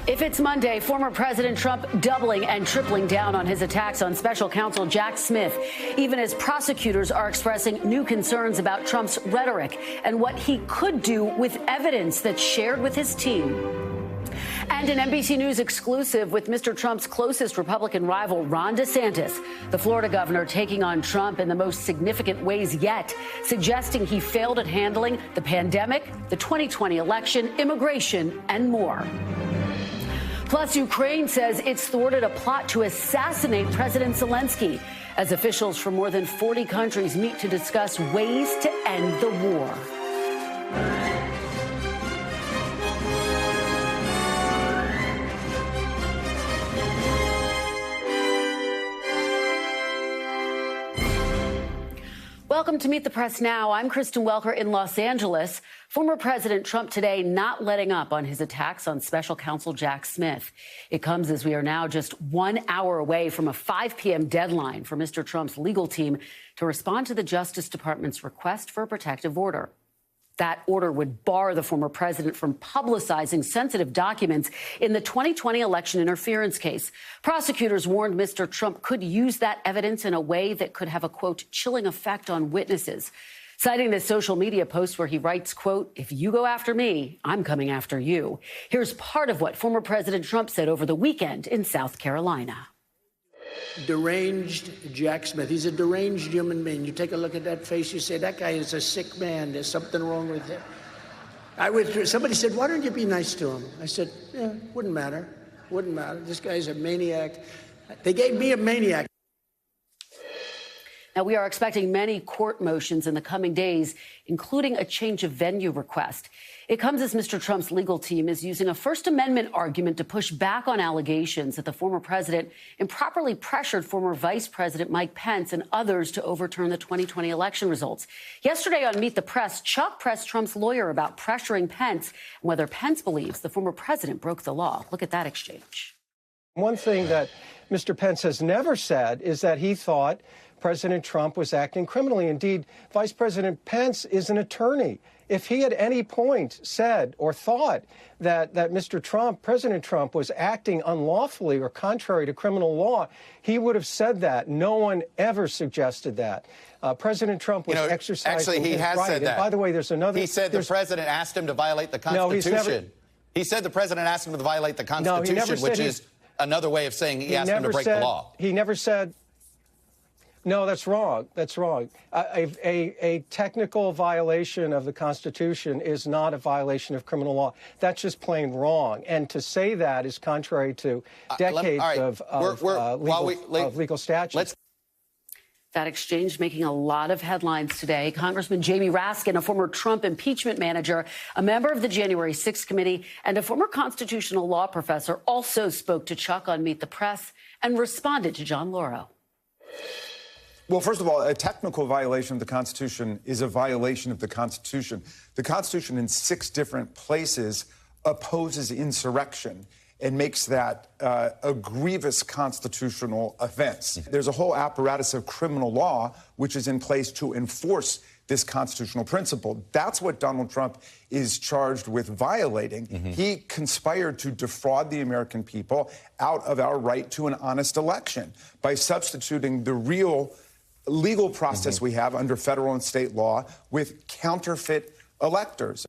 If it's Monday, former President Trump doubling and tripling down on his attacks on special counsel Jack Smith, even as prosecutors are expressing new concerns about Trump's rhetoric and what he could do with evidence that's shared with his team. And an NBC News exclusive with Mr. Trump's closest Republican rival, Ron DeSantis, the Florida governor taking on Trump in the most significant ways yet, suggesting he failed at handling the pandemic, the 2020 election, immigration, and more. Plus, Ukraine says it's thwarted a plot to assassinate President Zelensky as officials from more than 40 countries meet to discuss ways to end the war. Welcome to Meet the Press Now. I'm Kristen Welker in Los Angeles. Former President Trump today not letting up on his attacks on special counsel Jack Smith. It comes as we are now just 1 hour away from a 5 p.m. deadline for Mr. Trump's legal team to respond to the Justice Department's request for a protective order. That order would bar the former president from publicizing sensitive documents in the 2020 election interference case. Prosecutors warned Mr. Trump could use that evidence in a way that could have a, quote, chilling effect on witnesses. Citing this social media post where he writes, quote, if you go after me, I'm coming after you. Here's part of what former President Trump said over the weekend in South Carolina. Deranged Jack Smith. He's a deranged human being. You take a look at that face, you say, that guy is a sick man. There's something wrong with him. Somebody said, why don't you be nice to him? I said, yeah, wouldn't matter. Wouldn't matter. This guy's a maniac. They gave me a maniac. Now, we are expecting many court motions in the coming days, including a change of venue request. It comes as Mr. Trump's legal team is using a First Amendment argument to push back on allegations that the former president improperly pressured former Vice President Mike Pence and others to overturn the 2020 election results. Yesterday on Meet the Press, Chuck pressed Trump's lawyer about pressuring Pence and whether Pence believes the former president broke the law. Look at that exchange. One thing that Mr. Pence has never said is that he thought President Trump was acting criminally. Indeed, Vice President Pence is an attorney. If he at any point said or thought that Mr. Trump, President Trump, was acting unlawfully or contrary to criminal law, he would have said that. No one ever suggested that. President Trump was exercising actually, he his has right. said that. And by the way, there's another. He said the president asked him to violate the Constitution. No, he's never, he said the president asked him to violate the Constitution, which is another way of saying he asked him to break the law. He never said. No, that's wrong. That's wrong. A technical violation of the Constitution is not a violation of criminal law. That's just plain wrong. And to say that is contrary to decades of legal statutes. That exchange making a lot of headlines today. Congressman Jamie Raskin, a former Trump impeachment manager, a member of the January 6th committee, and a former constitutional law professor, also spoke to Chuck on Meet the Press and responded to John Lauro. Well, first of all, a technical violation of the Constitution is a violation of the Constitution. The Constitution in 6 different places opposes insurrection and makes that a grievous constitutional offense. There's a whole apparatus of criminal law which is in place to enforce this constitutional principle. That's what Donald Trump is charged with violating. He conspired to defraud the American people out of our right to an honest election by substituting the real legal process we have under federal and state law with counterfeit electors.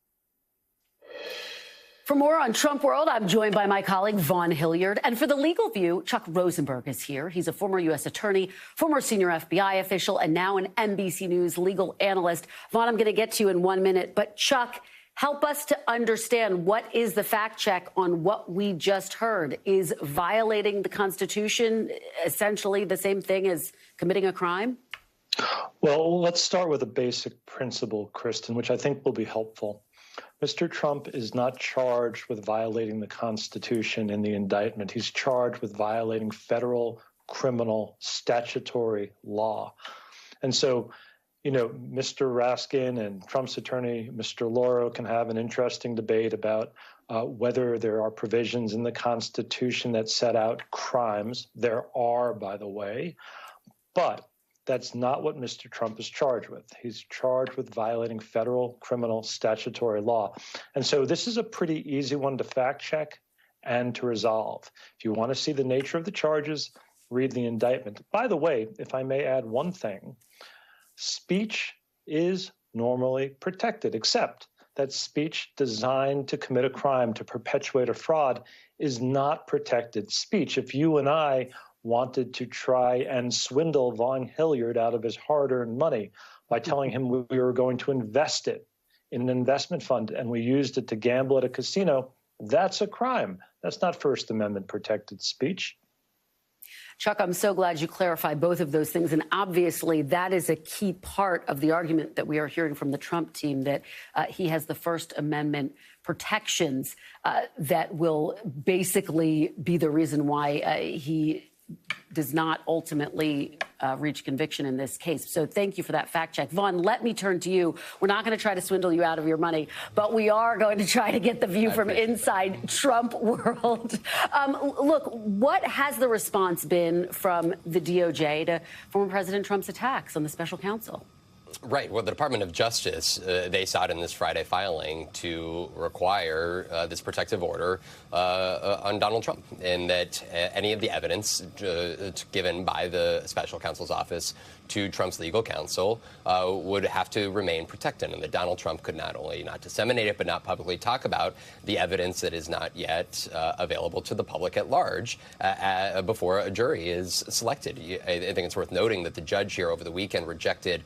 For more on Trump World, I'm joined by my colleague Vaughn Hilliard. And for the legal view, Chuck Rosenberg is here. He's a former U.S. attorney, former senior FBI official, and now an NBC News legal analyst. Vaughn, I'm going to get to you in 1 minute. But Chuck, help us to understand what is the fact check on what we just heard. Is violating the Constitution essentially the same thing as committing a crime? Well, let's start with a basic principle, Kristen, which I think will be helpful. Mr. Trump is not charged with violating the Constitution in the indictment. He's charged with violating federal criminal statutory law. And so, Mr. Raskin and Trump's attorney, Mr. Lauro, can have an interesting debate about whether there are provisions in the Constitution that set out crimes. There are, by the way, but that's not what Mr. Trump is charged with. He's charged with violating federal criminal statutory law. And so this is a pretty easy one to fact check. and to resolve. If you want to see the nature of the charges, read the indictment. By the way, if I may add one thing, speech is normally protected, except that speech designed to commit a crime, to perpetuate a fraud, is not protected speech. If you and I wanted to try and swindle Vaughn Hilliard out of his hard-earned money by telling him we were going to invest it in an investment fund and we used it to gamble at a casino, that's a crime. That's not First Amendment protected speech. Chuck, I'm so glad you clarified both of those things. And obviously, that is a key part of the argument that we are hearing from the Trump team, that he has the First Amendment protections that will basically be the reason why he does not ultimately reach conviction in this case. So thank you for that fact check. Vaughn, let me turn to you. We're not going to try to swindle you out of your money, but we are going to try to get the view from inside Trump world. Look, what has the response been from the DOJ to former President Trump's attacks on the special counsel? Right. Well, the Department of Justice, they sought in this Friday filing to require this protective order on Donald Trump, and that any of the evidence given by the special counsel's office to Trump's legal counsel would have to remain protected, and that Donald Trump could not only not disseminate it, but not publicly talk about the evidence that is not yet available to the public at large before a jury is selected. I think it's worth noting that the judge here over the weekend rejected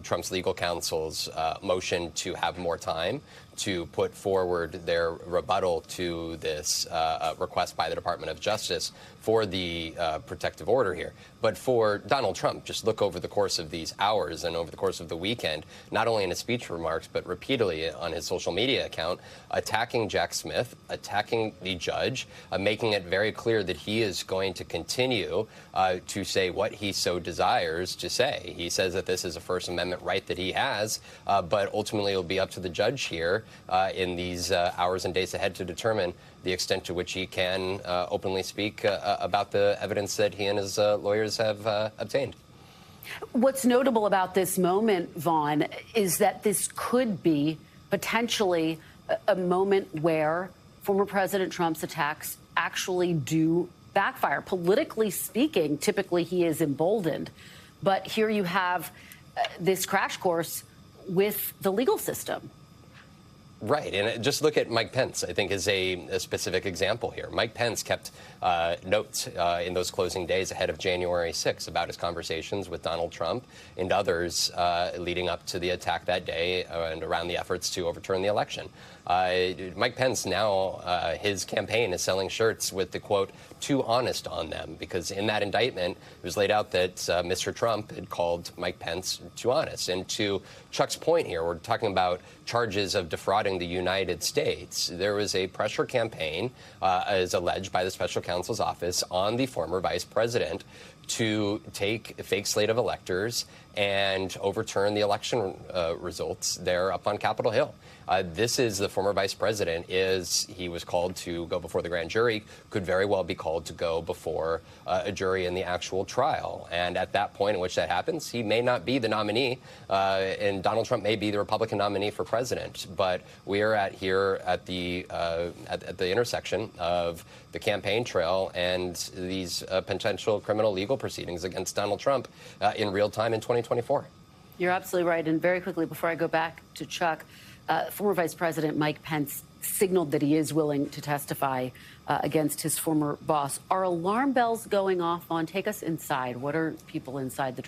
Trump's legal counsel's motion to have more time to put forward their rebuttal to this request by the Department of Justice for the protective order here. But for Donald Trump, just look over the course of these hours and over the course of the weekend, not only in his speech remarks, but repeatedly on his social media account, attacking Jack Smith, attacking the judge, making it very clear that he is going to continue to say what he so desires to say. He says that this is a First Amendment right that he has, but ultimately it'll be up to the judge here in these hours and days ahead to determine the extent to which he can openly speak about the evidence that he and his lawyers have obtained. What's notable about this moment, Vaughn, is that this could be potentially a moment where former President Trump's attacks actually do backfire. Politically speaking, typically he is emboldened. But here you have this crash course with the legal system. Right. And just look at Mike Pence, I think, is a specific example here. Mike Pence kept notes in those closing days ahead of January 6th about his conversations with Donald Trump and others leading up to the attack that day and around the efforts to overturn the election. Mike Pence now, his campaign is selling shirts with the quote, "too honest" on them, because in that indictment it was laid out that Mr. Trump had called Mike Pence too honest. And to Chuck's point here, we're talking about charges of defrauding the United States. There was a pressure campaign, as alleged by the special counsel's office, on the former vice president to take a fake slate of electors and overturn the election results there up on Capitol Hill. This is the former vice president. He was called to go before the grand jury, could very well be called to go before a jury in the actual trial. And at that point in which that happens, he may not be the nominee, and Donald Trump may be the Republican nominee for president. But we are here at the intersection of the campaign trail and these potential criminal legal proceedings against Donald Trump in real time in 2024. You're absolutely right. And very quickly, before I go back to Chuck, former Vice President Mike Pence signaled that he is willing to testify against his former boss. Are alarm bells going off on? Take us inside. What are people inside the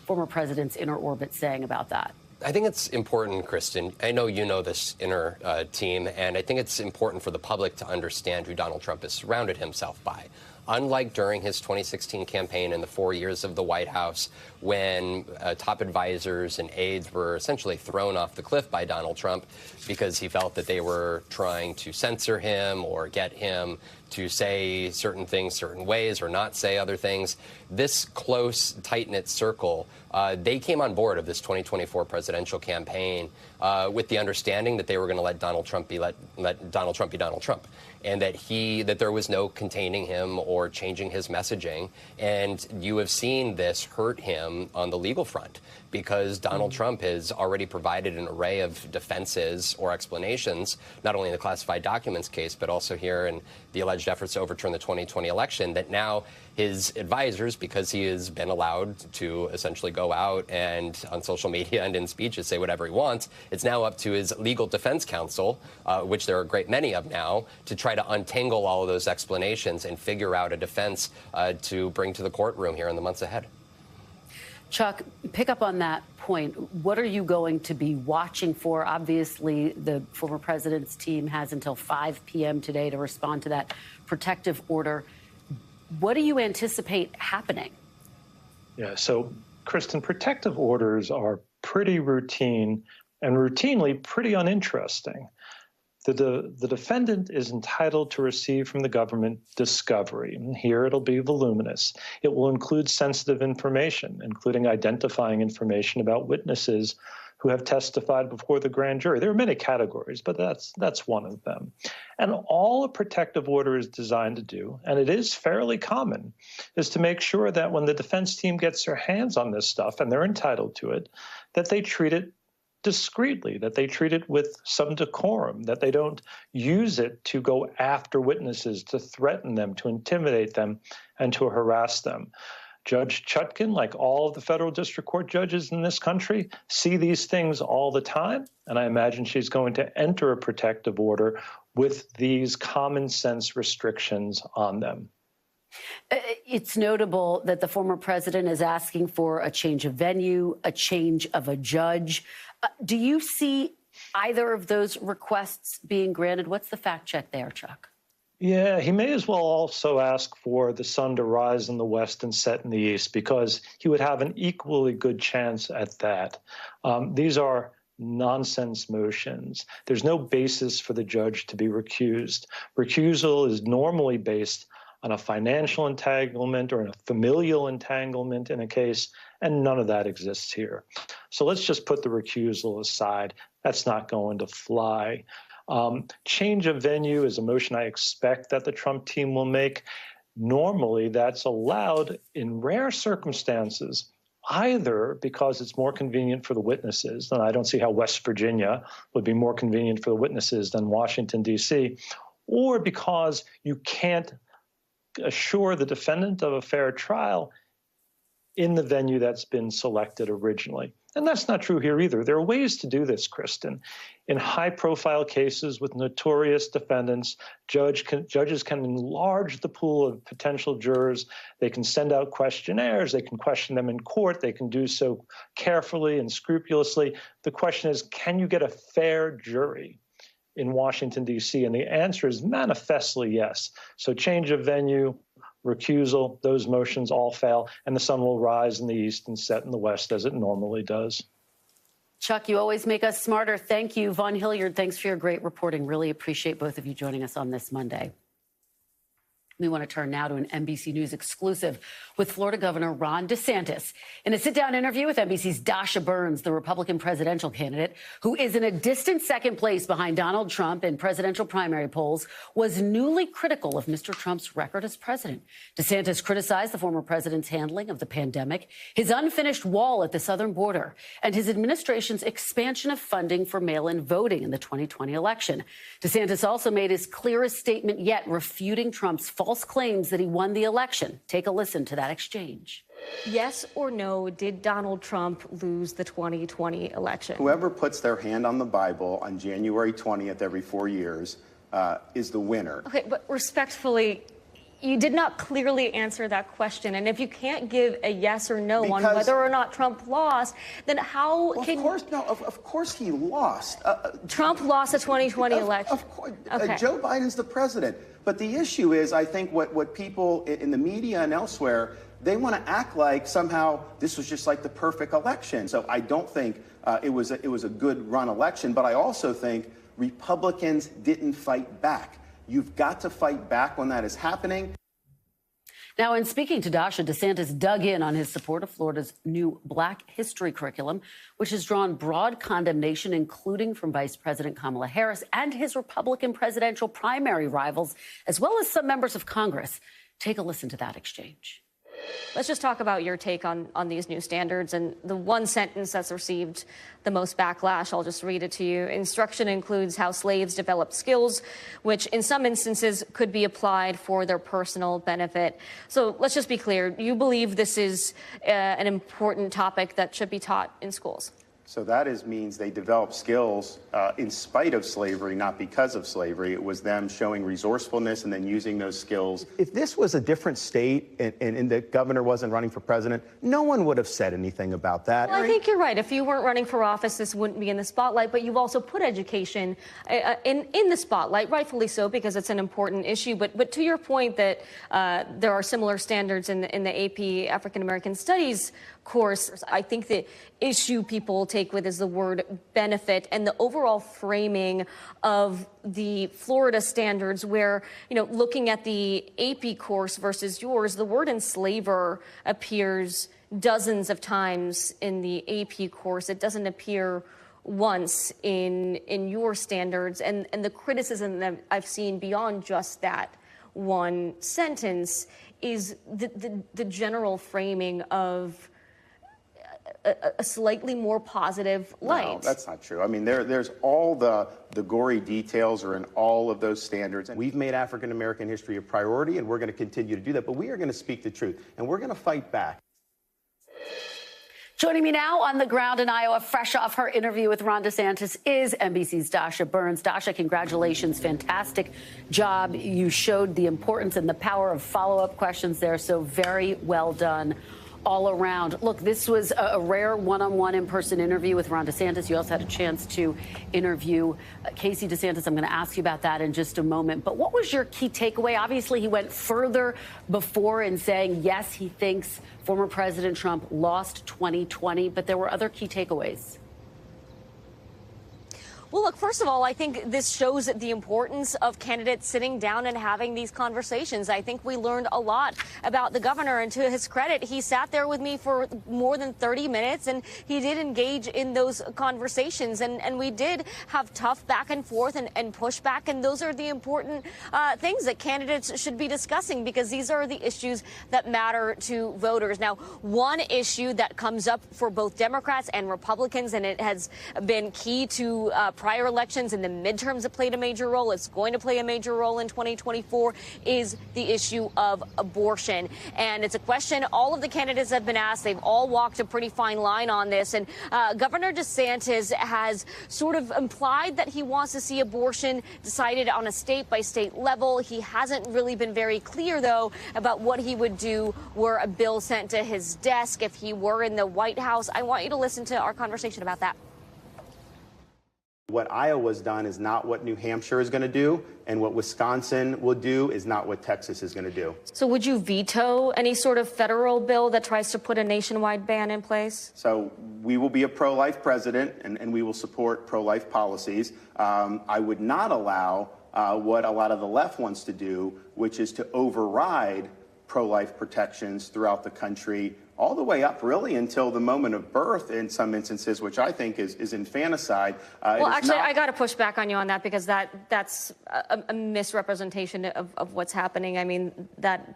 former president's inner orbit saying about that? I think it's important, Kristen. I know you know this inner team, and I think it's important for the public to understand who Donald Trump has surrounded himself by. Unlike during his 2016 campaign and the 4 years of the White House, when top advisors and aides were essentially thrown off the cliff by Donald Trump because he felt that they were trying to censor him or get him to say certain things certain ways or not say other things. This close, tight-knit circle, they came on board of this 2024 presidential campaign with the understanding that they were going to let Donald Trump be Donald Trump, and that there was no containing him or changing his messaging. And you have seen this hurt him on the legal front. because Donald Trump has already provided an array of defenses or explanations, not only in the classified documents case, but also here in the alleged efforts to overturn the 2020 election, that now his advisors, because he has been allowed to essentially go out and on social media and in speeches say whatever he wants, it's now up to his legal defense counsel, which there are a great many of now, to try to untangle all of those explanations and figure out a defense to bring to the courtroom here in the months ahead. Chuck, pick up on that point. What are you going to be watching for? Obviously, the former president's team has until 5 p.m. today to respond to that protective order. What do you anticipate happening? Yeah, so, Kristen, protective orders are pretty routine and routinely pretty uninteresting. The defendant is entitled to receive from the government discovery. And here it'll be voluminous. It will include sensitive information, including identifying information about witnesses who have testified before the grand jury. There are many categories, but that's one of them. And all a protective order is designed to do, and it is fairly common, is to make sure that when the defense team gets their hands on this stuff, and they're entitled to it, that they treat it discreetly, that they treat it with some decorum, that they don't use it to go after witnesses, to threaten them, to intimidate them, and to harass them. Judge Chutkan, like all of the federal district court judges in this country, see these things all the time, and I imagine she's going to enter a protective order with these common sense restrictions on them. It's notable that the former president is asking for a change of venue, a change of a judge. Do you see either of those requests being granted? What's the fact check there, Chuck? Yeah, he may as well also ask for the sun to rise in the west and set in the east, because he would have an equally good chance at that. These are nonsense motions. There's no basis for the judge to be recused. Recusal is normally based on a financial entanglement or a familial entanglement in a case, and none of that exists here. So let's just put the recusal aside. That's not going to fly. Change of venue is a motion I expect that the Trump team will make. Normally, that's allowed in rare circumstances, either because it's more convenient for the witnesses, and I don't see how West Virginia would be more convenient for the witnesses than Washington, D.C., or because you can't assure the defendant of a fair trial in the venue that's been selected originally. And that's not true here either. There are ways to do this, Kristen. In high-profile cases with notorious defendants, judges can enlarge the pool of potential jurors. They can send out questionnaires. They can question them in court. They can do so carefully and scrupulously. The question is, can you get a fair jury in Washington, D.C.? And the answer is manifestly yes. So change of venue, recusal, those motions all fail, and the sun will rise in the east and set in the west as it normally does. Chuck, you always make us smarter. Thank you. Vaughn Hilliard, thanks for your great reporting. Really appreciate both of you joining us on this Monday. We want to turn now to an NBC News exclusive with Florida Governor Ron DeSantis. In a sit-down interview with NBC's Dasha, the Republican presidential candidate, who is in a distant second place behind Donald Trump in presidential primary polls, was newly critical of Mr. Trump's record as president. DeSantis criticized the former president's handling of the pandemic, his unfinished wall at the southern border, and his administration's expansion of funding for mail-in voting in the 2020 election. DeSantis also made his clearest statement yet, refuting Trump's false claims that he won the election. Take a listen to that exchange. Yes or no, did Donald Trump lose the 2020 election? Whoever puts their hand on the Bible on January 20th every 4 years is the winner. Okay, but respectfully, you did not clearly answer that question. And if you can't give a yes or no on whether or not Trump lost, then how can... Of course he lost. Trump lost the 2020 election. Of course. Okay. Joe Biden's the president. But the issue is, I think, what people in the media and elsewhere, they want to act like somehow this was just like the perfect election. So I don't think it was a good run election. But I also think Republicans didn't fight back. You've got to fight back when that is happening. Now, in speaking to Dasha, DeSantis dug in on his support of Florida's new Black history curriculum, which has drawn broad condemnation, including from Vice President Kamala Harris and his Republican presidential primary rivals, as well as some members of Congress. Take a listen to that exchange. Let's just talk about your take on these new standards and the one sentence that's received the most backlash. I'll just read it to you. Instruction includes how slaves develop skills, which in some instances could be applied for their personal benefit. So let's just be clear. You believe this is an important topic that should be taught in schools? So that means they develop skills in spite of slavery, not because of slavery. It was them showing resourcefulness and then using those skills. If this was a different state and the governor wasn't running for president, no one would have said anything about that. Well, I think you're right. If you weren't running for office, this wouldn't be in the spotlight. But you've also put education in the spotlight, rightfully so, because it's an important issue. But to your point that there are similar standards in the AP African American Studies course, I think the issue people take with is the word benefit and the overall framing of the Florida standards where, looking at the AP course versus yours, the word enslaver appears dozens of times in the AP course. It doesn't appear once in your standards. And the criticism that I've seen beyond just that one sentence is the general framing of a slightly more positive light. No, that's not true. I mean, there's all the gory details are in all of those standards. And we've made African American history a priority, and we're going to continue to do that. But we are going to speak the truth, and we're going to fight back. Joining me now on the ground in Iowa, fresh off her interview with Ron DeSantis, is NBC's Dasha Burns. Dasha, congratulations. Fantastic job. You showed the importance and the power of follow-up questions there, so very well done all around. Look, this was a rare one-on-one in-person interview with Ron DeSantis. You also had a chance to interview Casey DeSantis. I'm going to ask you about that in just a moment. But what was your key takeaway? Obviously, he went further before in saying, yes, he thinks former President Trump lost 2020, but there were other key takeaways. Well, look, first of all, I think this shows the importance of candidates sitting down and having these conversations. I think we learned a lot about the governor, and to his credit, he sat there with me for more than 30 minutes, and he did engage in those conversations. And we did have tough back and forth and pushback, and those are the important things that candidates should be discussing, because these are the issues that matter to voters. Now, one issue that comes up for both Democrats and Republicans, and it has been key to prior elections and the midterms that played a major role, it's going to play a major role in 2024, is the issue of abortion. And it's a question all of the candidates have been asked. They've all walked a pretty fine line on this. And Governor DeSantis has sort of implied that he wants to see abortion decided on a state-by-state level. He hasn't really been very clear, though, about what he would do were a bill sent to his desk if he were in the White House. I want you to listen to our conversation about that. What Iowa's done is not what New Hampshire is going to do, and what Wisconsin will do is not what Texas is going to do. So would you veto any sort of federal bill that tries to put a nationwide ban in place? So we will be a pro-life president, and we will support pro-life policies. I would not allow what a lot of the left wants to do, which is to override pro-life protections throughout the country, all the way up really until the moment of birth in some instances, which I think is infanticide. Well, actually, I got to push back on you on that, because that's a misrepresentation of what's happening. I mean, that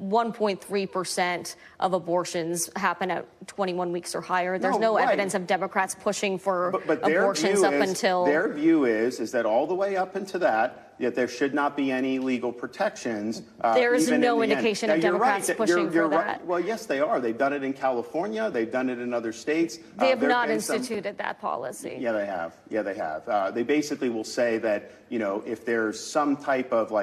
1.3% of abortions happen at 21 weeks or higher. There's no evidence of Democrats pushing for abortions up until... Their view is that all the way up into that, yet there should not be any legal protections. There is no indication of Democrats pushing for that. Right. Well, yes, they are. They've done it in California. They've done it in other states. They have not instituted that policy. Yeah, they have. Yeah, they have. They basically will say that, if there's some type of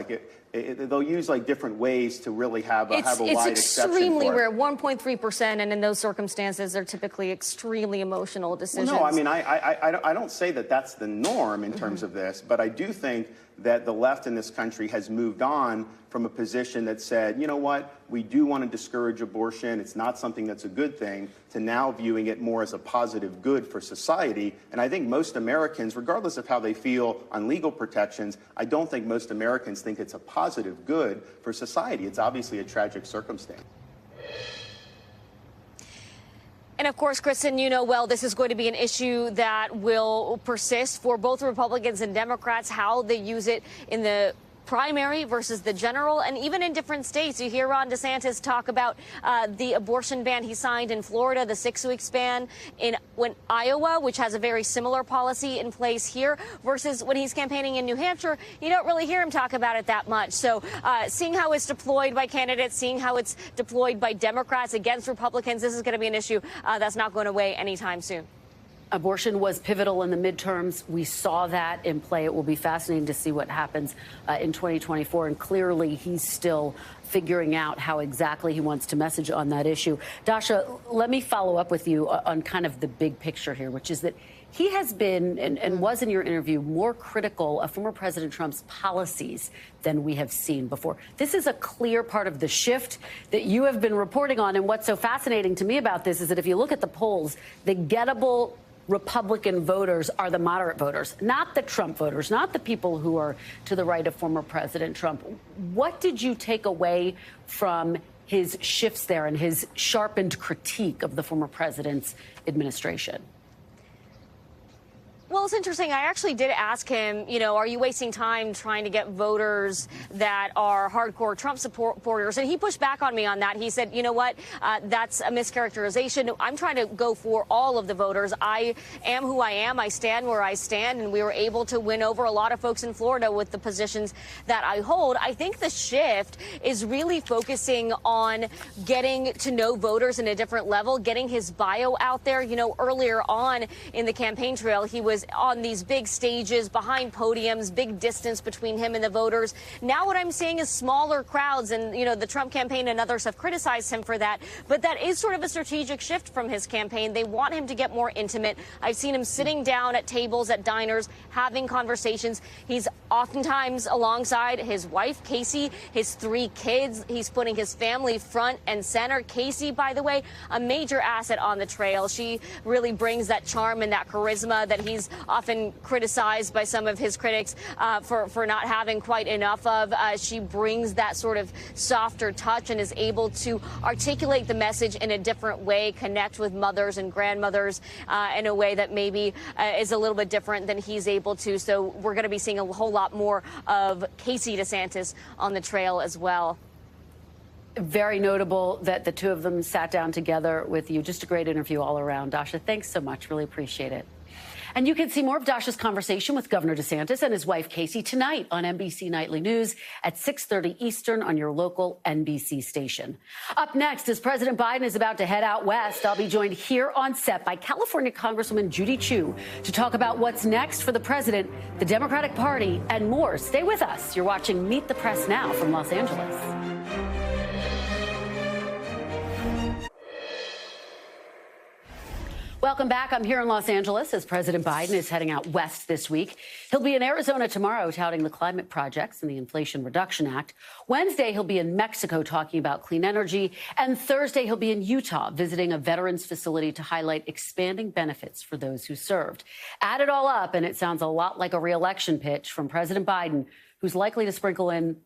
they'll use different ways to really have a wide exception for it. It's extremely rare, 1.3%, and in those circumstances, they're typically extremely emotional decisions. Well, no, I mean, I don't say that that's the norm in terms of this, but I do think that the left in this country has moved on from a position that said, you know what, we do want to discourage abortion, it's not something that's a good thing, to now viewing it more as a positive good for society. And I think most Americans, regardless of how they feel on legal protections, I don't think most Americans think it's a positive good for society. It's obviously a tragic circumstance. And of course, Kristen, this is going to be an issue that will persist for both Republicans and Democrats, how they use it in the primary versus the general. And even in different states, you hear Ron DeSantis talk about the abortion ban he signed in Florida, the 6-week ban in Iowa, which has a very similar policy in place here, versus when he's campaigning in New Hampshire, you don't really hear him talk about it that much. So seeing how it's deployed by candidates, seeing how it's deployed by Democrats against Republicans, this is going to be an issue that's not going away anytime soon. Abortion was pivotal in the midterms. We saw that in play. It will be fascinating to see what happens in 2024. And clearly, he's still figuring out how exactly he wants to message on that issue. Dasha, let me follow up with you on kind of the big picture here, which is that he has been and was in your interview more critical of former President Trump's policies than we have seen before. This is a clear part of the shift that you have been reporting on. And what's so fascinating to me about this is that if you look at the polls, the gettable Republican voters are the moderate voters, not the Trump voters, not the people who are to the right of former President Trump. What did you take away from his shifts there and his sharpened critique of the former president's administration? Well, it's interesting. I actually did ask him, are you wasting time trying to get voters that are hardcore Trump supporters? And he pushed back on me on that. He said, you know what, that's a mischaracterization. I'm trying to go for all of the voters. I am who I am. I stand where I stand. And we were able to win over a lot of folks in Florida with the positions that I hold. I think the shift is really focusing on getting to know voters in a different level, getting his bio out there. Earlier on in the campaign trail, he was on these big stages, behind podiums, big distance between him and the voters. Now what I'm seeing is smaller crowds, and, the Trump campaign and others have criticized him for that. But that is sort of a strategic shift from his campaign. They want him to get more intimate. I've seen him sitting down at tables, at diners, having conversations. He's oftentimes alongside his wife, Casey, his 3 kids. He's putting his family front and center. Casey, by the way, a major asset on the trail. She really brings that charm and that charisma that he's often criticized by some of his critics for not having quite enough of. She brings that sort of softer touch and is able to articulate the message in a different way, connect with mothers and grandmothers in a way that maybe is a little bit different than he's able to. So we're going to be seeing a whole lot more of Casey DeSantis on the trail as well. Very notable that the two of them sat down together with you. Just a great interview all around. Dasha, thanks so much. Really appreciate it. And you can see more of Dasha's conversation with Governor DeSantis and his wife, Casey, tonight on NBC Nightly News at 6:30 Eastern on your local NBC station. Up next, as President Biden is about to head out west, I'll be joined here on set by California Congresswoman Judy Chu to talk about what's next for the president, the Democratic Party, and more. Stay with us. You're watching Meet the Press Now from Los Angeles. Welcome back. I'm here in Los Angeles as President Biden is heading out west this week. He'll be in Arizona tomorrow touting the climate projects and the Inflation Reduction Act. Wednesday, he'll be in Mexico talking about clean energy. And Thursday, he'll be in Utah visiting a veterans facility to highlight expanding benefits for those who served. Add it all up, and it sounds a lot like a re-election pitch from President Biden, who's likely to sprinkle in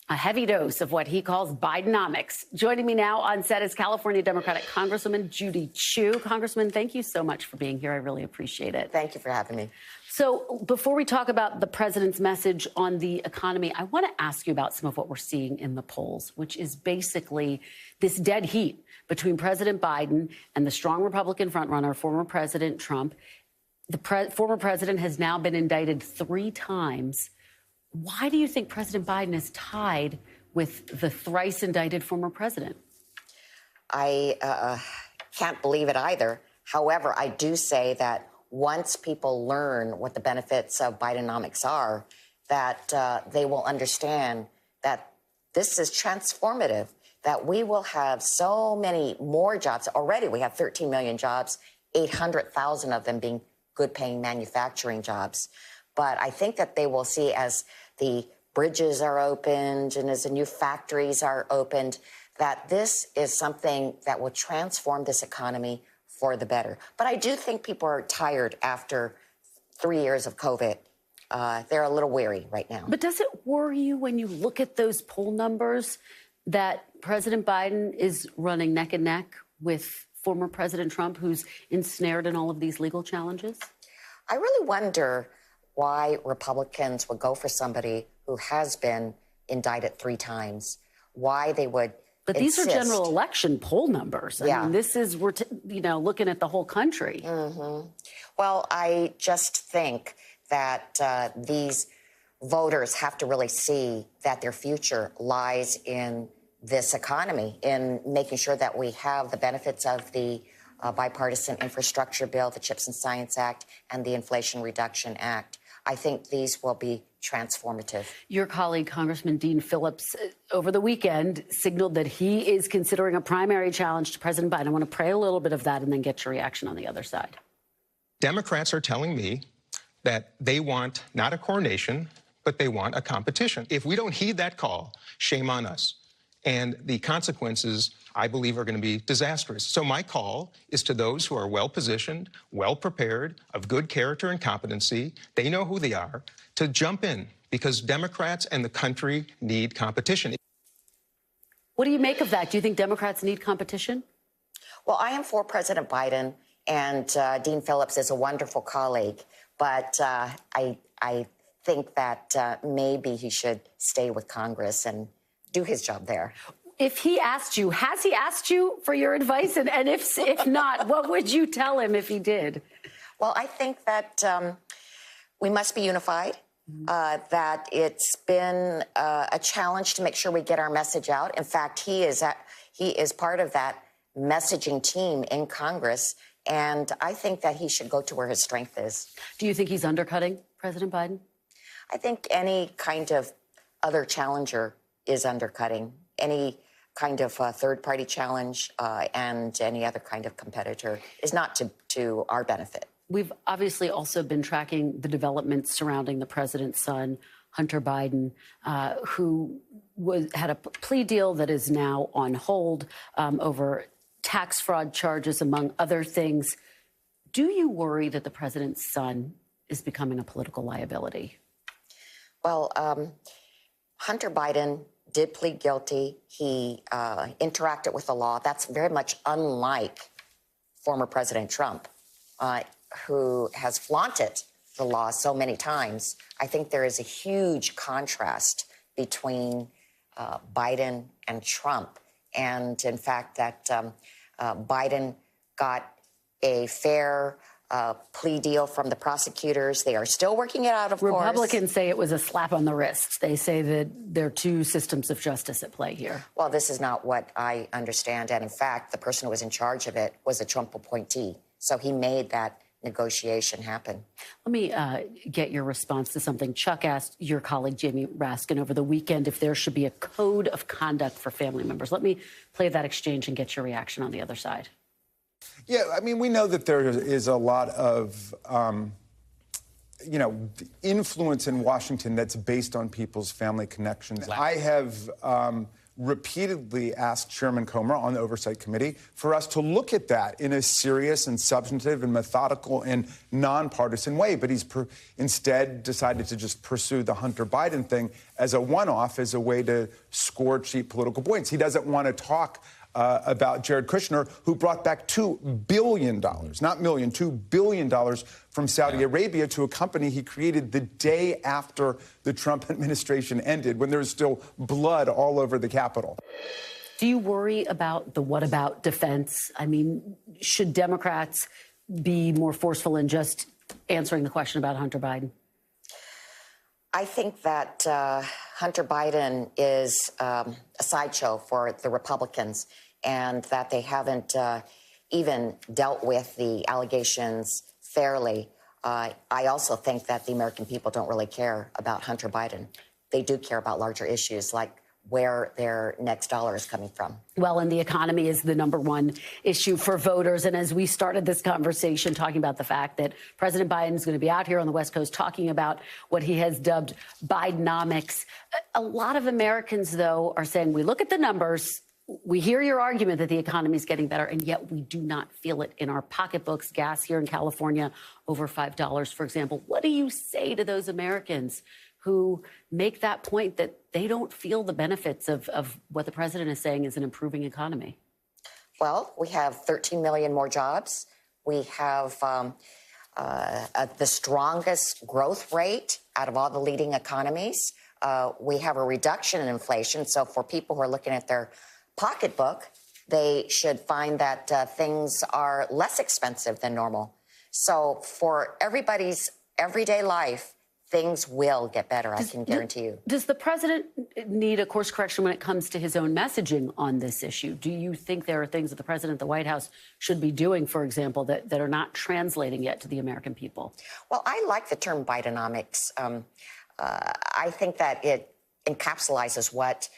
a heavy dose of what he calls Bidenomics. Joining me now on set is California Democratic Congresswoman Judy Chu. Congressman, thank you so much for being here. I really appreciate it. Thank you for having me. So before we talk about the president's message on the economy, I want to ask you about some of what we're seeing in the polls, which is basically this dead heat between President Biden and the strong Republican frontrunner, former President Trump. The former president has now been indicted 3 times. Why do you think President Biden is tied with the thrice indicted former president? I can't believe it either. However, I do say that once people learn what the benefits of Bidenomics are, that they will understand that this is transformative, that we will have so many more jobs. Already we have 13 million jobs, 800,000 of them being good-paying manufacturing jobs. But I think that they will see as the bridges are opened and as the new factories are opened, that this is something that will transform this economy for the better. But I do think people are tired after 3 years of COVID. They're a little weary right now. But does it worry you when you look at those poll numbers that President Biden is running neck and neck with former President Trump, who's ensnared in all of these legal challenges? I really wonder why Republicans would go for somebody who has been indicted 3 times, why they would But these are general election poll numbers. I mean, this is, we're looking at the whole country. Well, I just think that these voters have to really see that their future lies in this economy, in making sure that we have the benefits of the bipartisan infrastructure bill, the CHIPS and Science Act, and the Inflation Reduction Act. I think these will be transformative. Your colleague, Congressman Dean Phillips, over the weekend signaled that he is considering a primary challenge to President Biden. I want to play a little bit of that and then get your reaction on the other side. Democrats are telling me that they want not a coronation, but they want a competition. If we don't heed that call, shame on us. And the consequences, I believe, are going to be disastrous. So my call is to those who are well-positioned, well-prepared, of good character and competency, they know who they are, to jump in, because Democrats and the country need competition. What do you make of that? Do you think Democrats need competition? Well, I am for President Biden, and Dean Phillips is a wonderful colleague, but I think that maybe he should stay with Congress and do his job there. If he asked you, has he asked you for your advice? And if not, what would you tell him if he did? Well, I think that we must be unified, that it's been a challenge to make sure we get our message out. In fact, he is part of that messaging team in Congress, and I think that he should go to where his strength is. Do you think he's undercutting President Biden? I think any kind of other challenger is undercutting. Any kind of third-party challenge and any other kind of competitor is not to our benefit. We've obviously also been tracking the developments surrounding the president's son, Hunter Biden, who had a plea deal that is now on hold over tax fraud charges, among other things. Do you worry that the president's son is becoming a political liability? Well, Hunter Biden did plead guilty. He interacted with the law. That's very much unlike former President Trump, who has flaunted the law so many times. I think there is a huge contrast between Biden and Trump. And in fact, that Biden got a fair plea deal from the prosecutors. They are still working it out, of course. Republicans say it was a slap on the wrist. They say that there are 2 systems of justice at play here. Well, this is not what I understand. And in fact, the person who was in charge of it was a Trump appointee. So he made that negotiation happen. Let me get your response to something Chuck asked your colleague Jamie Raskin over the weekend, if there should be a code of conduct for family members. Let me play that exchange and get your reaction on the other side. Yeah, I mean, we know that there is a lot of, influence in Washington that's based on people's family connections. Exactly. I have repeatedly asked Chairman Comer on the Oversight Committee for us to look at that in a serious and substantive and methodical and nonpartisan way. But he's instead decided to just pursue the Hunter Biden thing as a one-off, as a way to score cheap political points. He doesn't want to talk about Jared Kushner, who brought back $2 billion, not million, $2 billion from Saudi Arabia to a company he created the day after the Trump administration ended, when there was still blood all over the Capitol. Do you worry about the what about defense? I mean, should Democrats be more forceful in just answering the question about Hunter Biden? I think that Hunter Biden is a sideshow for the Republicans, and that they haven't even dealt with the allegations fairly. I also think that the American people don't really care about Hunter Biden. They do care about larger issues, like where their next dollar is coming from. Well, and the economy is the #1 issue for voters. And as we started this conversation talking about the fact that President Biden is going to be out here on the West Coast talking about what he has dubbed Bidenomics, a lot of Americans, though, are saying, we look at the numbers, we hear your argument that the economy is getting better, and yet we do not feel it in our pocketbooks. Gas here in California, over $5, for example. What do you say to those Americans who make that point that they don't feel the benefits of what the president is saying is an improving economy? Well, we have 13 million more jobs. We have the strongest growth rate out of all the leading economies. We have a reduction in inflation. So for people who are looking at their pocketbook, they should find that things are less expensive than normal. So for everybody's everyday life, things will get better, I can guarantee you. Does the president need a course correction when it comes to his own messaging on this issue? Do you think there are things that the president, the White House, should be doing, for example, that are not translating yet to the American people? Well, I like the term Bidenomics. I think that it encapsulates what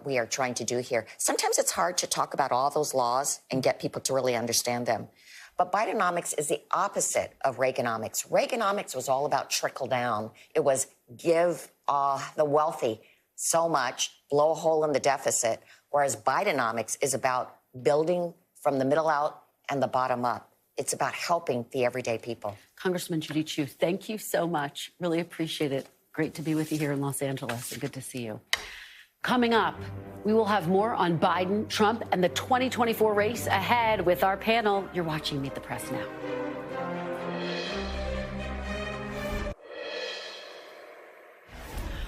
we are trying to do here. Sometimes it's hard to talk about all those laws and get people to really understand them. But Bidenomics is the opposite of Reaganomics. Reaganomics was all about trickle down. It was give the wealthy so much, blow a hole in the deficit, whereas Bidenomics is about building from the middle out and the bottom up. It's about helping the everyday people. Congressman Judy Chu, thank you so much. Really appreciate it. Great to be with you here in Los Angeles, and good to see you. Coming up, we will have more on Biden, Trump, and the 2024 race ahead with our panel. You're watching Meet the Press now.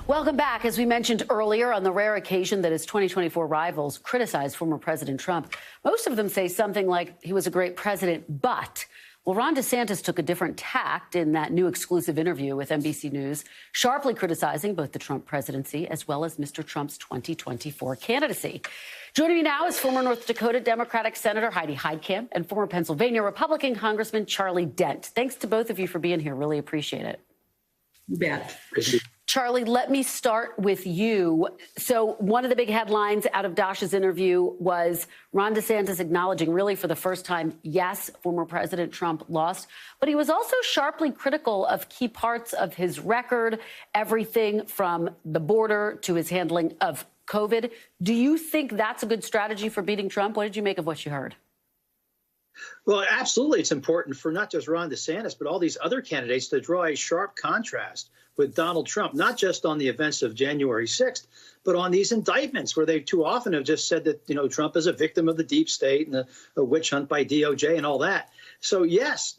Welcome back. As we mentioned earlier, on the rare occasion that his 2024 rivals criticize former President Trump, most of them say something like he was a great president, but... Well, Ron Desantis took a different tact in that new exclusive interview with NBC News, sharply criticizing both the Trump presidency as well as Mr. Trump's 2024 candidacy. Joining me now is former North Dakota Democratic Senator Heidi Heitkamp and former Pennsylvania Republican Congressman Charlie Dent. Thanks to both of you for being here. Really appreciate it. You bet. Charlie, let me start with you. So one of the big headlines out of Dasha's interview was Ron DeSantis acknowledging really for the first time, yes, former President Trump lost, but he was also sharply critical of key parts of his record, everything from the border to his handling of COVID. Do you think that's a good strategy for beating Trump? What did you make of what you heard? Well, absolutely. It's important for not just Ron DeSantis, but all these other candidates to draw a sharp contrast with Donald Trump, not just on the events of January 6th, but on these indictments where they too often have just said that, you know, Trump is a victim of the deep state and a witch hunt by DOJ and all that. So, yes,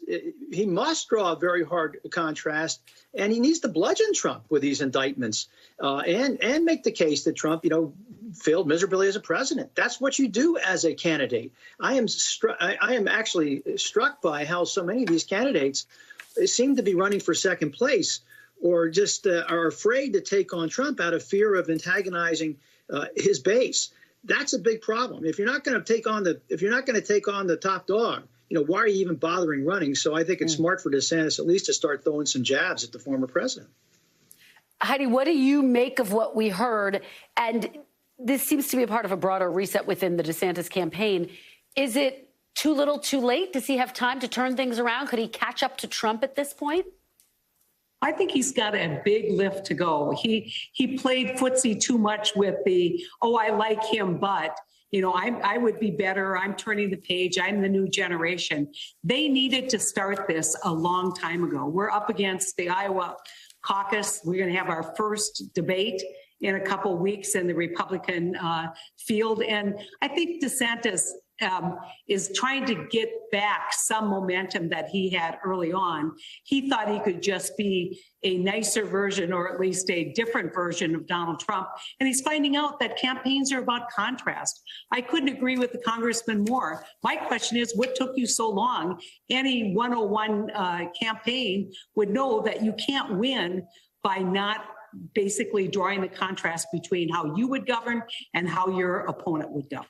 he must draw a very hard contrast, and he needs to bludgeon Trump with these indictments and make the case that Trump, you know, failed miserably as a president. That's what you do as a candidate. I am actually struck by how so many of these candidates seem to be running for second place or just are afraid to take on Trump out of fear of antagonizing his base. That's a big problem. If you're not going to take on the top dog, you know, why are you even bothering running? So I think it's smart for DeSantis at least to start throwing some jabs at the former president. Heidi, what do you make of what we heard? And this seems to be a part of a broader reset within the DeSantis campaign. Is it too little, too late? Does he have time to turn things around? Could he catch up to Trump at this point? I think he's got a big lift to go. He played footsie too much with the, oh, I like him, but, you know, I would be better. I'm turning the page. I'm the new generation. They needed to start this a long time ago. We're up against the Iowa caucus. We're going to have our first debate in a couple of weeks in the Republican field. And I think DeSantis is trying to get back some momentum that he had early on. He thought he could just be a nicer version or at least a different version of Donald Trump. And he's finding out that campaigns are about contrast. I couldn't agree with the congressman more. My question is, what took you so long? Any 101 campaign would know that you can't win by not basically drawing the contrast between how you would govern and how your opponent would govern.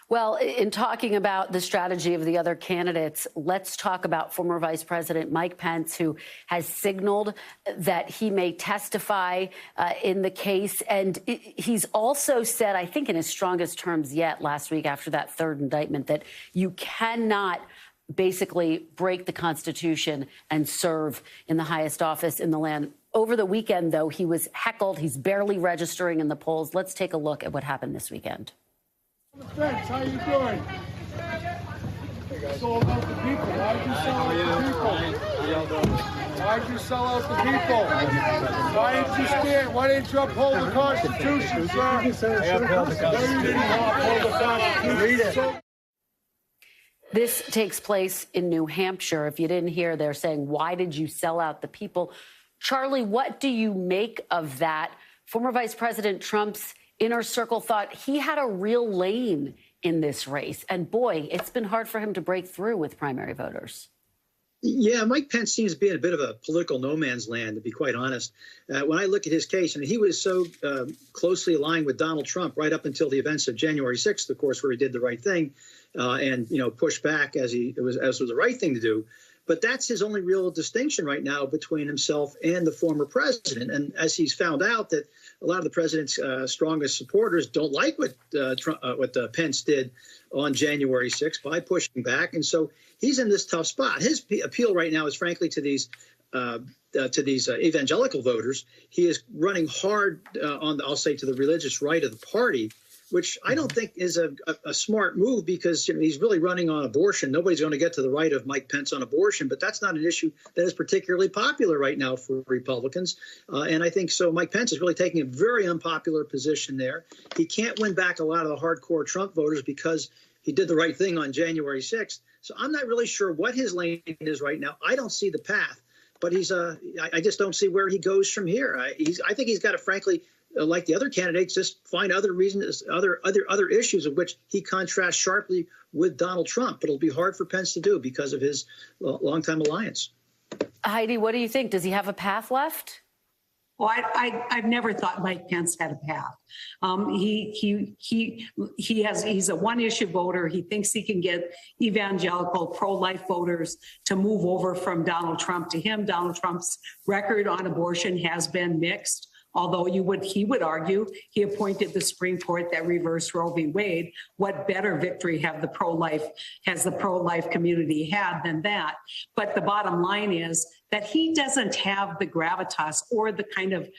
Well, in talking about the strategy of the other candidates, let's talk about former Vice President Mike Pence, who has signaled that he may testify in the case. And he's also said, I think in his strongest terms yet last week after that third indictment, that you cannot basically break the Constitution and serve in the highest office in the land. Over the weekend, though, he was heckled. He's barely registering in the polls. Let's take a look at what happened this weekend. Thanks. How you doing? Sold out the people. Why did you sell out the people? Why did you sell out the people? Why didn't you stand? Why didn't you uphold the Constitution, sir? No, you didn't uphold the Constitution. This takes place in New Hampshire. If you didn't hear, they're saying, why did you sell out the people? Charlie, what do you make of that? Former Vice President Trump's inner circle thought he had a real lane in this race. And boy, it's been hard for him to break through with primary voters. Yeah, Mike Pence seems to be in a bit of a political no man's land, to be quite honest. When I look at his case, and he was so closely aligned with Donald Trump right up until the events of January 6th, of course, where he did the right thing and, pushed back as was the right thing to do. But that's his only real distinction right now between himself and the former president. And as he's found out that a lot of the president's strongest supporters don't like what Pence did on January 6th by pushing back. And so he's in this tough spot. His appeal right now is, frankly, to these evangelical voters. He is running hard I'll say, to the religious right of the party, which I don't think is a smart move because he's really running on abortion. Nobody's going to get to the right of Mike Pence on abortion, but that's not an issue that is particularly popular right now for Republicans. And I think so Mike Pence is really taking a very unpopular position there. He can't win back a lot of the hardcore Trump voters because he did the right thing on January 6th. So I'm not really sure what his lane is right now. I don't see the path, but I just don't see where he goes from here. I think he's got to, frankly, like the other candidates, just find other reasons, other issues of which he contrasts sharply with Donald Trump. But it'll be hard for Pence to do because of his longtime alliance. Heidi, what do you think? Does he have a path left? Well, I've never thought Mike Pence had a path. He's a one-issue voter. He thinks he can get evangelical pro-life voters to move over from Donald Trump to him. Donald Trump's record on abortion has been mixed. Although he would argue he appointed the Supreme Court that reversed Roe v. Wade. What better victory has the pro-life community had than that? But the bottom line is that he doesn't have the gravitas or the kind of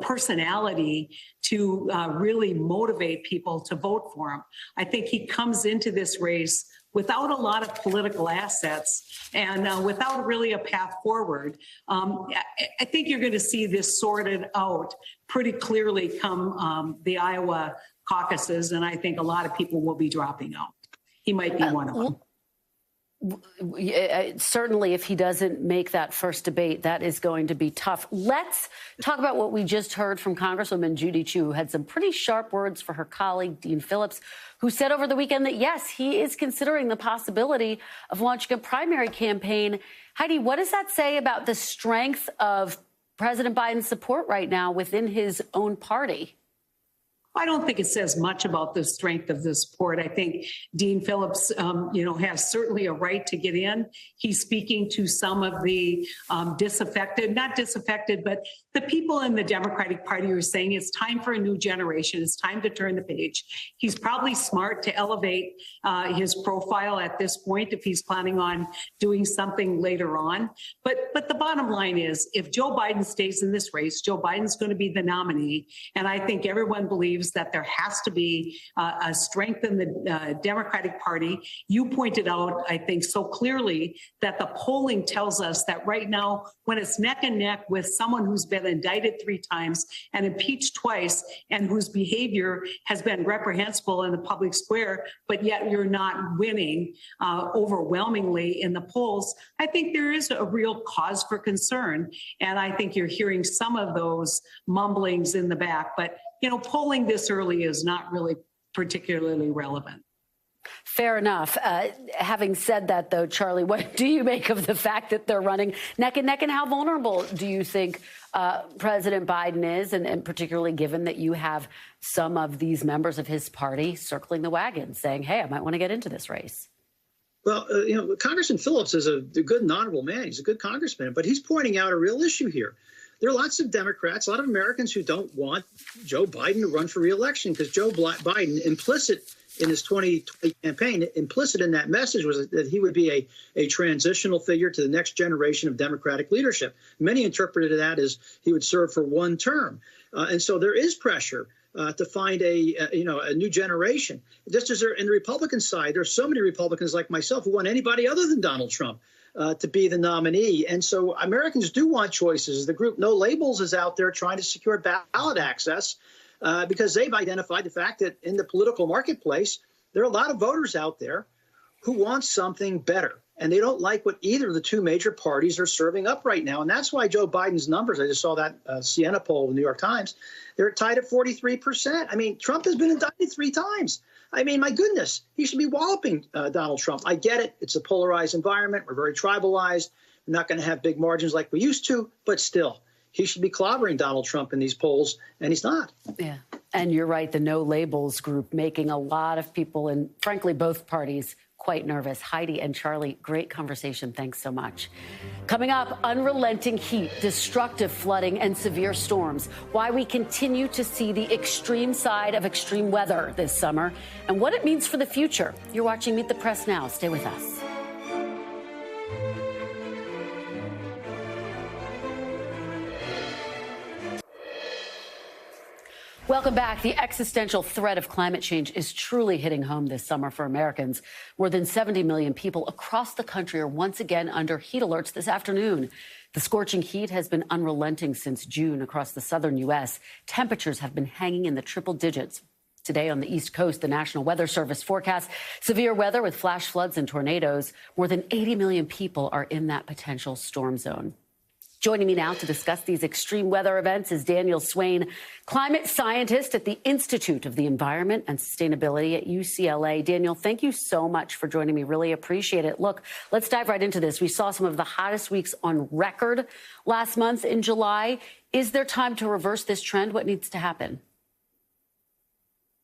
personality to really motivate people to vote for him. I think he comes into this race without a lot of political assets and without really a path forward. I think you're going to see this sorted out pretty clearly come the Iowa caucuses, and I think a lot of people will be dropping out. He might be one of them. Certainly, if he doesn't make that first debate, that is going to be tough. Let's talk about what we just heard from Congresswoman Judy Chu, who had some pretty sharp words for her colleague, Dean Phillips, who said over the weekend that, yes, he is considering the possibility of launching a primary campaign. Heidi, what does that say about the strength of President Biden's support right now within his own party? I don't think it says much about the strength of the support. I think Dean Phillips, has certainly a right to get in. He's speaking to some of the not disaffected, but the people in the Democratic Party who are saying it's time for a new generation. It's time to turn the page. He's probably smart to elevate his profile at this point if he's planning on doing something later on. But the bottom line is, if Joe Biden stays in this race, Joe Biden's going to be the nominee. And I think everyone believes that there has to be a strength in the Democratic Party. You pointed out, I think, so clearly that the polling tells us that right now, when it's neck and neck with someone who's been indicted 3 times and impeached twice and whose behavior has been reprehensible in the public square, but yet you're not winning overwhelmingly in the polls, I think there is a real cause for concern. And I think you're hearing some of those mumblings in the back. But polling this early is not really particularly relevant. Fair enough. Having said that, though, Charlie, what do you make of the fact that they're running neck and neck, and how vulnerable do you think President Biden is, and particularly given that you have some of these members of his party circling the wagon saying, hey, I might want to get into this race? Well, Congressman Phillips is a good and honorable man. He's a good congressman, but he's pointing out a real issue here. There are lots of Democrats, a lot of Americans who don't want Joe Biden to run for re-election because Joe Biden, implicit in his 2020 campaign, implicit in that message was that he would be a transitional figure to the next generation of Democratic leadership. Many interpreted that as he would serve for 1 term. And so there is pressure to find a new generation. Just as there in the Republican side, there are so many Republicans like myself who want anybody other than Donald Trump to be the nominee. And so Americans do want choices. The group No Labels is out there trying to secure ballot access because they've identified the fact that in the political marketplace, there are a lot of voters out there who want something better. And they don't like what either of the two major parties are serving up right now. And that's why Joe Biden's numbers, I just saw that Siena poll in the New York Times, they're tied at 43%. I mean, Trump has been indicted 3 times. I mean, my goodness, he should be walloping Donald Trump. I get it. It's a polarized environment. We're very tribalized. We're not going to have big margins like we used to, but still, he should be clobbering Donald Trump in these polls, and he's not. Yeah. And you're right, the No Labels group making a lot of people, and frankly, both parties, quite nervous. Heidi and Charlie, great conversation. Thanks so much. Coming up, unrelenting heat, destructive flooding, and severe storms. Why we continue to see the extreme side of extreme weather this summer, and what it means for the future. You're watching Meet the Press now. Stay with us. Welcome back. The existential threat of climate change is truly hitting home this summer for Americans. More than 70 million people across the country are once again under heat alerts this afternoon. The scorching heat has been unrelenting since June across the southern U.S. Temperatures have been hanging in the triple digits. Today on the East Coast, the National Weather Service forecasts severe weather with flash floods and tornadoes. More than 80 million people are in that potential storm zone. Joining me now to discuss these extreme weather events is Daniel Swain, climate scientist at the Institute of the Environment and Sustainability at UCLA. Daniel, thank you so much for joining me. Really appreciate it. Look, let's dive right into this. We saw some of the hottest weeks on record last month in July. Is there time to reverse this trend? What needs to happen?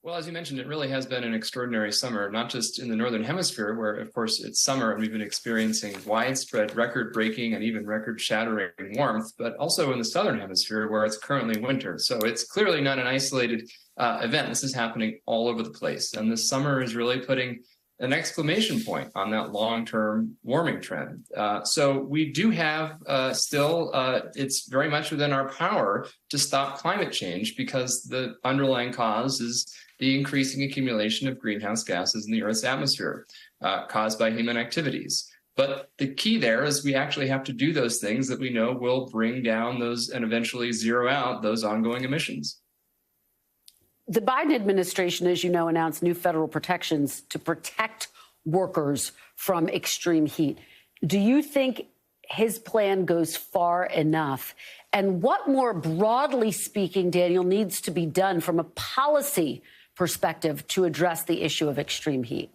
Well, as you mentioned, it really has been an extraordinary summer, not just in the Northern Hemisphere, where, of course, it's summer and we've been experiencing widespread record-breaking and even record-shattering warmth, but also in the Southern Hemisphere, where it's currently winter. So it's clearly not an isolated event. This is happening all over the place. And this summer is really putting an exclamation point on that long-term warming trend. So we do have still, it's very much within our power to stop climate change, because the underlying cause is the increasing accumulation of greenhouse gases in the Earth's atmosphere caused by human activities. But the key there is we actually have to do those things that we know will bring down those and eventually zero out those ongoing emissions. The Biden administration, as you know, announced new federal protections to protect workers from extreme heat. Do you think his plan goes far enough? And what more broadly speaking, Daniel, needs to be done from a policy perspective to address the issue of extreme heat?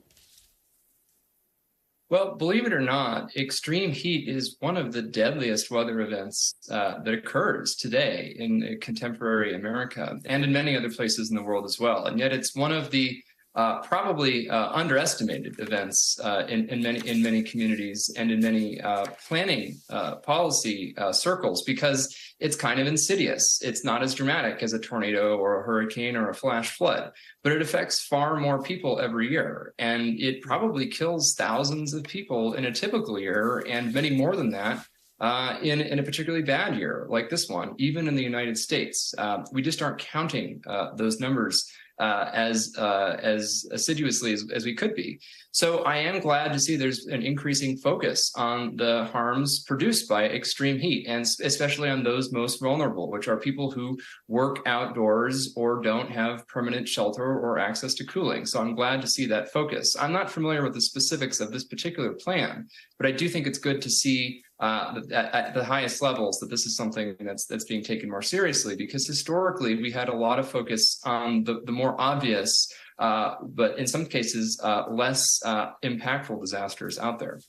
Well, believe it or not, extreme heat is one of the deadliest weather events that occurs today in contemporary America and in many other places in the world as well. And yet it's one of the probably underestimated events in many communities and in many planning policy circles, because it's kind of insidious. It's not as dramatic as a tornado or a hurricane or a flash flood, but it affects far more people every year. And it probably kills thousands of people in a typical year, and many more than that in a particularly bad year like this one, even in the United States. We just aren't counting those numbers as assiduously as we could be. So I am glad to see there's an increasing focus on the harms produced by extreme heat, and especially on those most vulnerable, which are people who work outdoors or don't have permanent shelter or access to cooling. So I'm glad to see that focus. I'm not familiar with the specifics of this particular plan, but I do think it's good to see at the highest levels that this is something that's being taken more seriously, because historically we had a lot of focus on the more obvious, but in some cases less impactful disasters out there.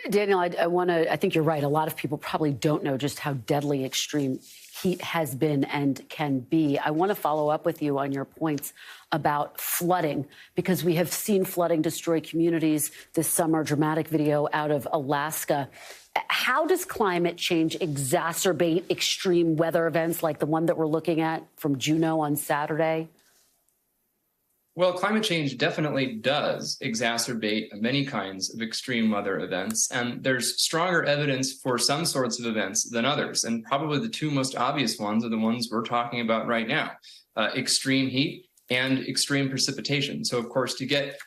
Daniel, I think you're right. A lot of people probably don't know just how deadly extreme heat has been and can be. I want to follow up with you on your points about flooding, because we have seen flooding destroy communities this summer. Dramatic video out of Alaska. How does climate change exacerbate extreme weather events like the one that we're looking at from Juneau on Saturday? Well, climate change definitely does exacerbate many kinds of extreme weather events, and there's stronger evidence for some sorts of events than others. And probably the two most obvious ones are the ones we're talking about right now, extreme heat and extreme precipitation. So, of course, to get,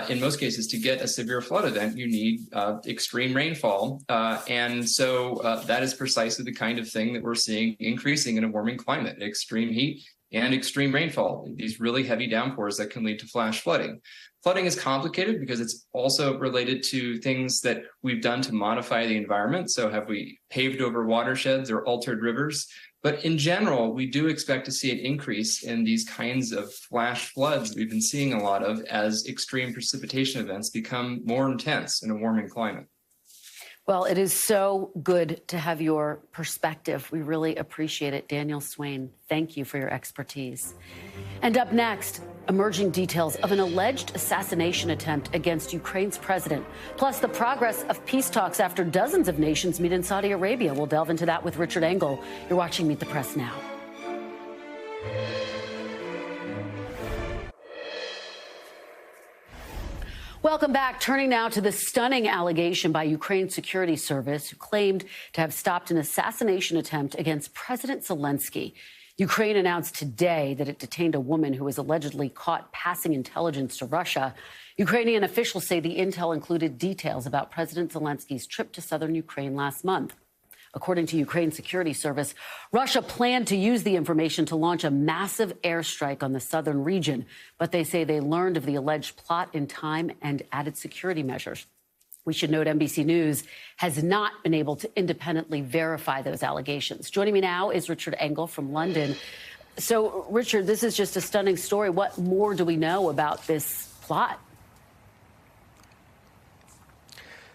in most cases, to get a severe flood event, you need extreme rainfall. And so that is precisely the kind of thing that we're seeing increasing in a warming climate, extreme heat and extreme rainfall, these really heavy downpours that can lead to flash flooding. Flooding is complicated because it's also related to things that we've done to modify the environment. So have we paved over watersheds or altered rivers? But in general, we do expect to see an increase in these kinds of flash floods we've been seeing a lot of as extreme precipitation events become more intense in a warming climate. Well, it is so good to have your perspective. We really appreciate it. Daniel Swain, thank you for your expertise. And up next, emerging details of an alleged assassination attempt against Ukraine's president, plus the progress of peace talks after dozens of nations meet in Saudi Arabia. We'll delve into that with Richard Engel. You're watching Meet the Press now. Welcome back. Turning now to the stunning allegation by Ukraine's security service, who claimed to have stopped an assassination attempt against President Zelensky. Ukraine announced today that it detained a woman who was allegedly caught passing intelligence to Russia. Ukrainian officials say the intel included details about President Zelensky's trip to southern Ukraine last month. According to Ukraine's security service, Russia planned to use the information to launch a massive airstrike on the southern region, but they say they learned of the alleged plot in time and added security measures. We should note NBC News has not been able to independently verify those allegations. Joining me now is Richard Engel from London. So, Richard, this is just a stunning story. What more do we know about this plot?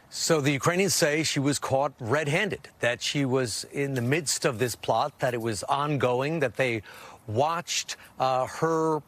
So the Ukrainians say she was caught red-handed, that she was in the midst of this plot, that it was ongoing, that they watched her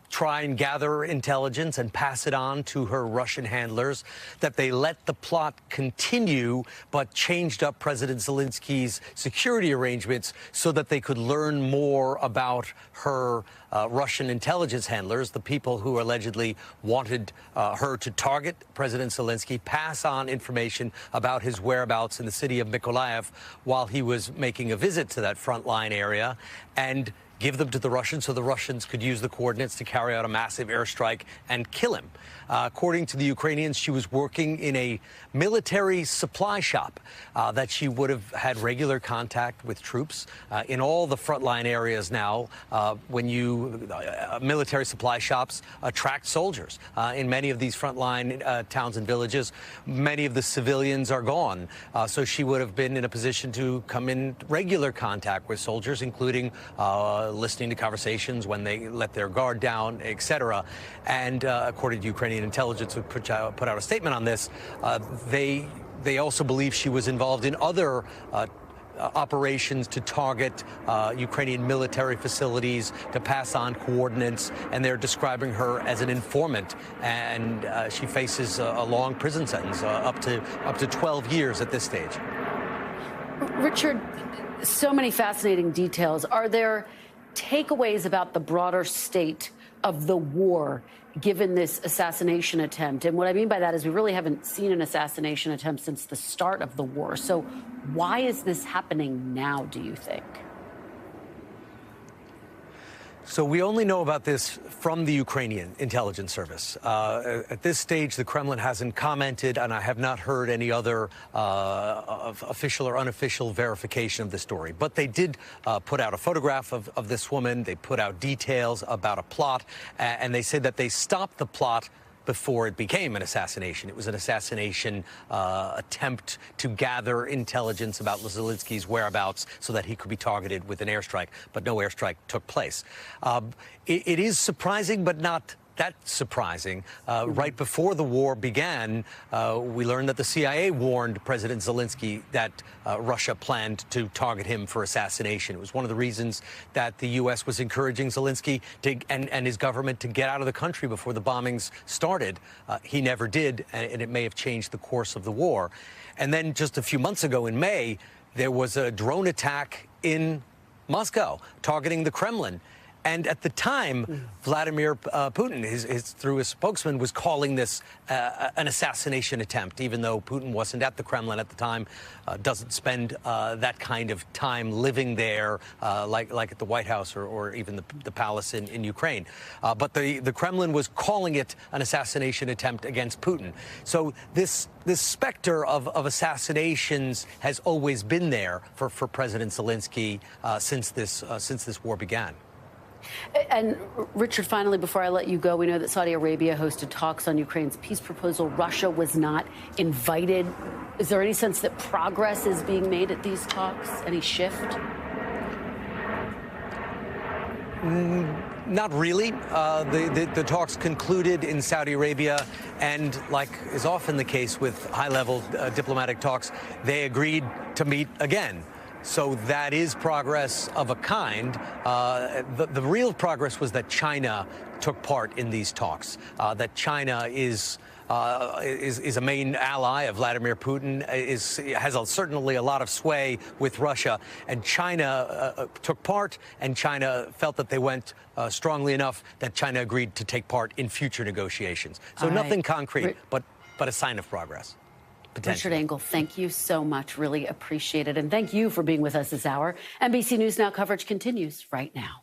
try and gather intelligence and pass it on to her Russian handlers, that they let the plot continue but changed up President Zelensky's security arrangements so that they could learn more about her Russian intelligence handlers, the people who allegedly wanted her to target President Zelensky, pass on information about his whereabouts in the city of Mykolaiv while he was making a visit to that frontline area, and give them to the Russians so the Russians could use the coordinates to carry out a massive airstrike and kill him. According to the Ukrainians, she was working in a military supply shop, that she would have had regular contact with troops in all the frontline areas now. When military supply shops attract soldiers. In many of these frontline towns and villages, many of the civilians are gone. So she would have been in a position to come in regular contact with soldiers, including listening to conversations when they let their guard down, etc. And according to Ukrainian intelligence, who put out a statement on this, they also believe she was involved in other operations to target Ukrainian military facilities, to pass on coordinates, and they're describing her as an informant, and she faces a long prison sentence, up to 12 years at this stage. Richard, so many fascinating details. Are there takeaways about the broader state of the war given this assassination attempt? And what I mean by that is we really haven't seen an assassination attempt since the start of the war. So why is this happening now, do you think? So we only know about this from the Ukrainian intelligence service. At this stage, the Kremlin hasn't commented, and I have not heard any other official or unofficial verification of the story. But they did put out a photograph of this woman. They put out details about a plot, and they said that they stopped the plot before it became an assassination. It was an assassination attempt to gather intelligence about Zelensky's whereabouts so that he could be targeted with an airstrike, but no airstrike took place. It is surprising, but not that surprising. Right before the war began, we learned that the CIA warned President Zelensky that Russia planned to target him for assassination. It was one of the reasons that the U.S. was encouraging Zelensky and his government to get out of the country before the bombings started. He never did, and it may have changed the course of the war. And then just a few months ago in May, there was a drone attack in Moscow targeting the Kremlin. And at the time, Vladimir Putin, through his spokesman, was calling this an assassination attempt, even though Putin wasn't at the Kremlin at the time, doesn't spend that kind of time living there, like at the White House or even the palace in Ukraine. But the Kremlin was calling it an assassination attempt against Putin. So this specter of assassinations has always been there for President Zelensky since this war began. And Richard, finally, before I let you go, we know that Saudi Arabia hosted talks on Ukraine's peace proposal. Russia was not invited. Is there any sense that progress is being made at these talks? Any shift? Not really. The talks concluded in Saudi Arabia, and like is often the case with high-level diplomatic talks, they agreed to meet again. So that is progress of a kind. The real progress was that China took part in these talks, that China is a main ally of Vladimir Putin, has certainly a lot of sway with Russia, and China took part, and China felt that they went strongly enough that China agreed to take part in future negotiations. So nothing concrete, but a sign of progress. Richard Engel, thank you so much. Really appreciate it. And thank you for being with us this hour. NBC News Now coverage continues right now.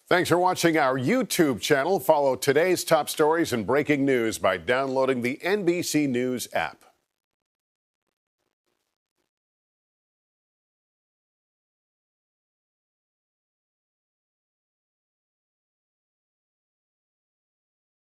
Thanks for watching our YouTube channel. Follow today's top stories and breaking news by downloading the NBC News app.